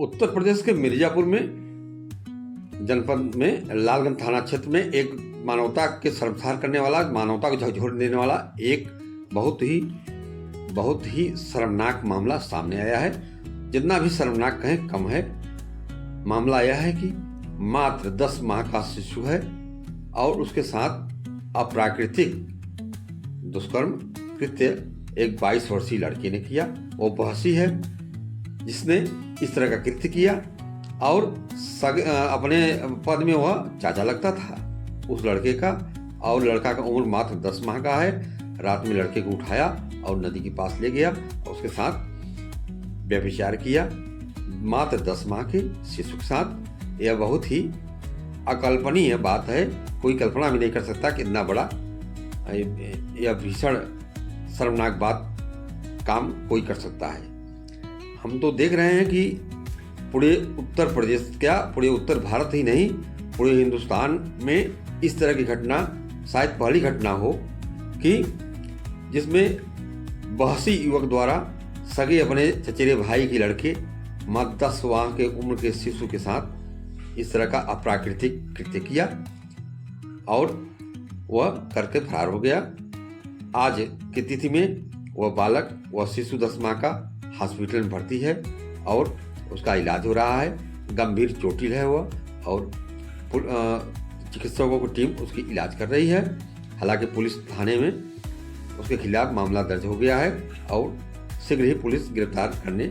उत्तर प्रदेश के मिर्जापुर में जनपद में लालगंज थाना क्षेत्र में एक मानवता के शर्मसार करने वाला, मानवता को झकझोर देने वाला एक बहुत ही शर्मनाक मामला सामने आया है। जितना भी शर्मनाक कहें कम है। मामला यह है कि मात्र 10 माह का शिशु है और उसके साथ अप्राकृतिक दुष्कर्म कृत्य एक 22 वर्षीय लड़के ने किया। वो बहसी है जिसने इस तरह का कृत्य किया और अपने पद में वह चाचा लगता था उस लड़के का, और लड़का का उम्र मात्र 10 माह का है। रात में लड़के को उठाया और नदी के पास ले गया और उसके साथ व्यभिचार किया मात्र 10 माह के शिशु के साथ। यह बहुत ही अकल्पनीय बात है। कोई कल्पना भी नहीं कर सकता कि इतना बड़ा यह भीषण शर्मनाक बात काम कोई कर सकता है। हम तो देख रहे हैं कि पूरे उत्तर प्रदेश, क्या पूरे उत्तर भारत ही नहीं, पूरे हिंदुस्तान में इस तरह की घटना शायद पहली घटना हो कि जिसमें बहसी युवक द्वारा सगे अपने चचेरे भाई के लड़के मात्र 10 माह के उम्र के शिशु के साथ इस तरह का अप्राकृतिक कृत्य किया और वह करके फरार हो गया। आज की तिथि में वह शिशु 10 माह का हॉस्पिटल में भर्ती है और उसका इलाज हो रहा है। गंभीर चोटिल है वह, और चिकित्सकों की टीम उसकी इलाज कर रही है। हालांकि पुलिस थाने में उसके खिलाफ मामला दर्ज हो गया है और शीघ्र ही पुलिस गिरफ्तार करने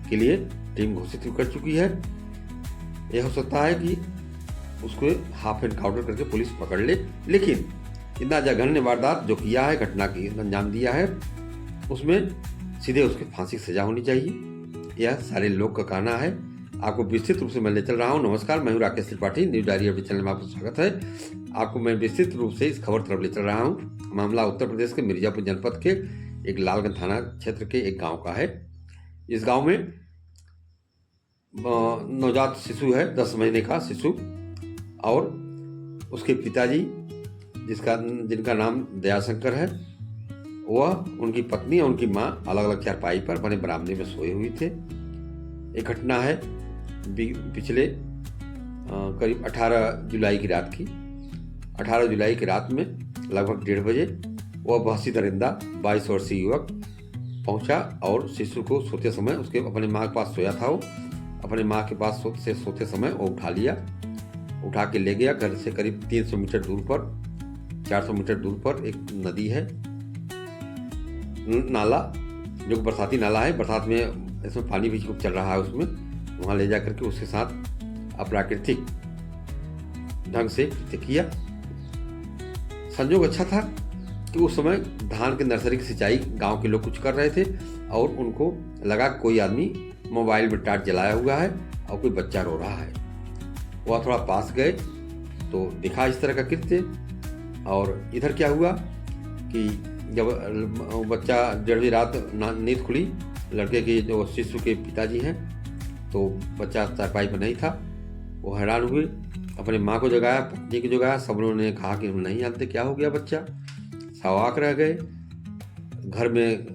के लिए टीम घोषित कर चुकी है। यह हो सकता है कि उसको हाफ एनकाउंटर करके पुलिस पकड़ ले, लेकिन इतना जघन्य वारदात जो किया है, घटना की अंजाम दिया है, उसमें सीधे उसके फांसी की सजा होनी चाहिए। यह सारे लोग का कहना है। आपको विस्तृत रूप से मैं ले चल रहा हूँ। नमस्कार, मैं हूँ राकेश त्रिपाठी। न्यूज डायरी अपने चैनल में आपका स्वागत है। आपको मैं विस्तृत रूप से इस खबर तरफ ले चल रहा हूँ। मामला उत्तर प्रदेश के मिर्जापुर जनपद के एक लालगंज थाना क्षेत्र के एक गांव का है। इस गांव में नवजात शिशु है, 10 महीने का शिशु, और उसके पिताजी जिनका नाम दयाशंकर है, वह, उनकी पत्नी और उनकी माँ अलग अलग चारपाई पर बने बरामदे में सोए हुए थे। एक घटना है पिछले करीब 18 जुलाई की रात की। 18 जुलाई की रात में लगभग 1:30 बजे वह बहसी दरिंदा 22 वर्षीय युवक पहुंचा और शिशु को सोते समय उसके अपने माँ के पास सोया था। वो अपने माँ के पास सोते समय वो उठा के ले गया। घर से करीब 300 मीटर दूर पर, 400 मीटर दूर पर एक नदी है, नाला, जो बरसाती नाला है। बरसात में इसमें पानी भी खूब चल रहा है उसमें। वहाँ ले जाकर के उसके साथ अप्राकृतिक ढंग से कृत्य किया। संयोग अच्छा था कि उस समय धान के नर्सरी की सिंचाई गांव के लोग कुछ कर रहे थे और उनको लगा कोई आदमी मोबाइल में टार्च जलाया हुआ है और कोई बच्चा रो रहा है। वह थोड़ा पास गए तो दिखा इस तरह का कृत्य। और इधर क्या हुआ कि जब बच्चा 1:30 बजे रात नींद खुली, लड़के के जो शिशु के पिताजी हैं, तो बच्चा चारपाई पर नहीं था। वो हैरान हुए, अपने माँ को जगाया, पत्नी को जगाया। सब लोगों ने कहा कि हम नहीं जानते क्या हो गया, बच्चा। सवाक रह गए। घर में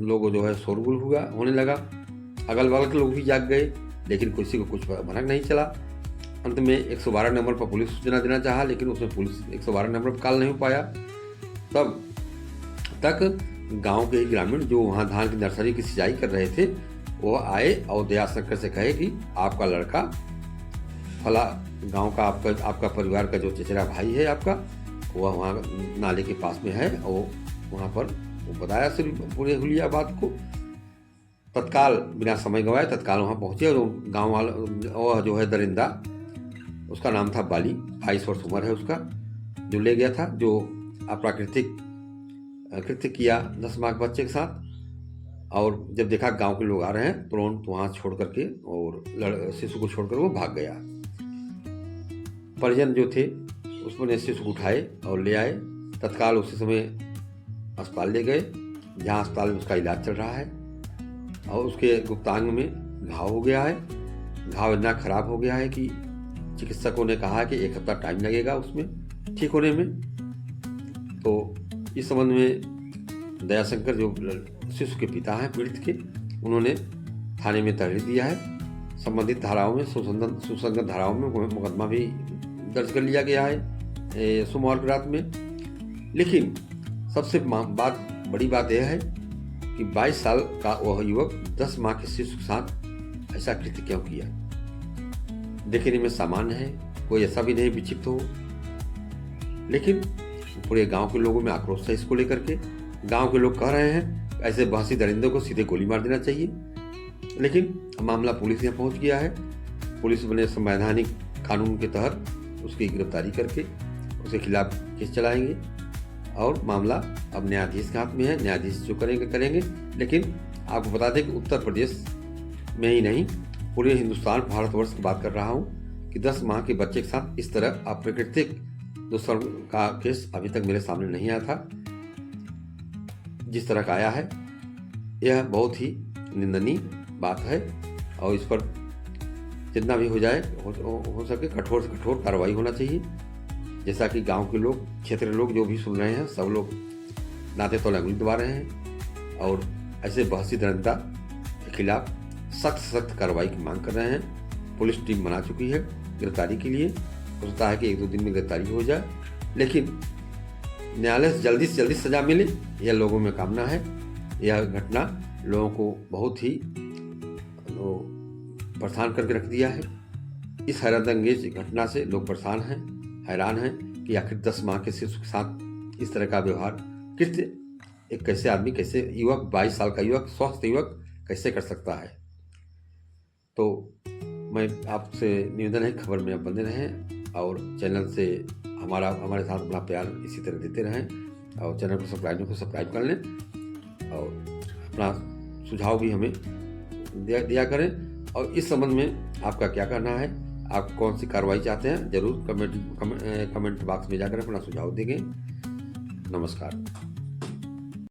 लोग जो है शोरगुल होने लगा। अगल बगल के लोग भी जाग गए, लेकिन किसी को कुछ भनक नहीं चला। अंत में 112 नंबर पर पुलिस सूचना देना चाहा, लेकिन उसमें पुलिस 112 नंबर पर कॉल नहीं हो पाया। तब तक गांव के ही ग्रामीण जो वहाँ धान की नर्सरी की सिंचाई कर रहे थे, वो आए और दयाशंकर से कहे कि आपका लड़का फला गांव का, आपका परिवार का जो चचेरा भाई है आपका, वह वहाँ नाले के पास में है। और वहाँ पर वो बताया सिर्फ पूरे हुलिया बात को। तत्काल बिना समय गंवाए तत्काल वहाँ पहुँचे और गाँव वाला, वह जो है दरिंदा, उसका नाम था बाली, 22 वर्ष उम्र है उसका, जो ले गया था, जो अप्राकृतिक कृत्य किया 10 माह के बच्चे के साथ। और जब देखा गांव के लोग आ रहे हैं, तुरंत वहाँ छोड़ करके और शिशु को छोड़कर वो भाग गया। परिजन जो थे उसने शिशु को उठाए और ले आए। तत्काल उसी समय अस्पताल ले गए, जहाँ अस्पताल में उसका इलाज चल रहा है। और उसके गुप्तांग में घाव हो गया है। घाव इतना खराब हो गया है कि चिकित्सकों ने कहा कि 1 हफ्ता टाइम लगेगा उसमें ठीक होने में। तो इस संबंध में दयाशंकर जो शिशु के पिता हैं पीड़ित के, उन्होंने थाने में तहरीर दिया है संबंधित धाराओं में सुसंगत धाराओं में मुकदमा भी दर्ज कर लिया गया है सोमवार की रात में। लेकिन सबसे बड़ी बात यह है कि 22 साल का वह युवक 10 माह के शिशु के साथ ऐसा कृत्य क्यों किया। देखने में सामान्य है, कोई ऐसा भी नहीं विक्षिप्त हो, लेकिन पूरे गांव के लोगों में आक्रोश है इसको लेकर के। गांव के लोग कह रहे हैं ऐसे बहसी दरिंदों को सीधे गोली मार देना चाहिए। लेकिन मामला पुलिस यहाँ पहुंच गया है। पुलिस ने संवैधानिक कानून के तहत उसकी गिरफ्तारी करके उसके खिलाफ केस चलाएंगे और मामला अब न्यायाधीश के हाथ में है। न्यायाधीश जो करेंगे। लेकिन आपको बता दें कि उत्तर प्रदेश में ही नहीं, पूरे हिंदुस्तान भारतवर्ष की बात कर रहा हूँ कि 10 माह के बच्चे के साथ इस तरह अप्राकृतिक दुष्कर्म का केस अभी तक मेरे सामने नहीं आया था। जिस तरह का आया है यह बहुत ही निंदनीय बात है और इस पर जितना भी हो जाए हो सके कठोर से कठोर कार्रवाई होना चाहिए। जैसा कि गांव के लोग, क्षेत्रीय लोग जो भी सुन रहे हैं, सब लोग नाते तौले अंगुली दबा रहे हैं और ऐसे बहसी दरिंदा के खिलाफ सख्त कार्रवाई की मांग कर रहे हैं। पुलिस टीम बना चुकी है गिरफ्तारी के लिए। हो सकता है कि 1-2 दिन में गिरफ्तारी हो जाए, लेकिन न्यायालय से जल्दी सजा मिले, यह लोगों में कामना है। यह घटना लोगों को बहुत ही परेशान करके रख दिया है। इस हैरतअंगेज घटना से लोग परेशान हैं, हैरान हैं कि आखिर 10 माह के शिशु के साथ इस तरह का व्यवहार कृत्य एक कैसे आदमी, कैसे युवक, 22 साल का युवक, स्वस्थ युवक कैसे कर सकता है। तो मैं आपसे निवेदन है खबर में आप बने रहें और चैनल से हमारे साथ अपना प्यार इसी तरह देते रहें और चैनल को सब्सक्राइब कर लें और अपना सुझाव भी हमें दिया करें। और इस संबंध में आपका क्या कहना है, आप कौन सी कार्रवाई चाहते हैं, जरूर कमेंट बॉक्स में जाकर अपना सुझाव देंगे। नमस्कार।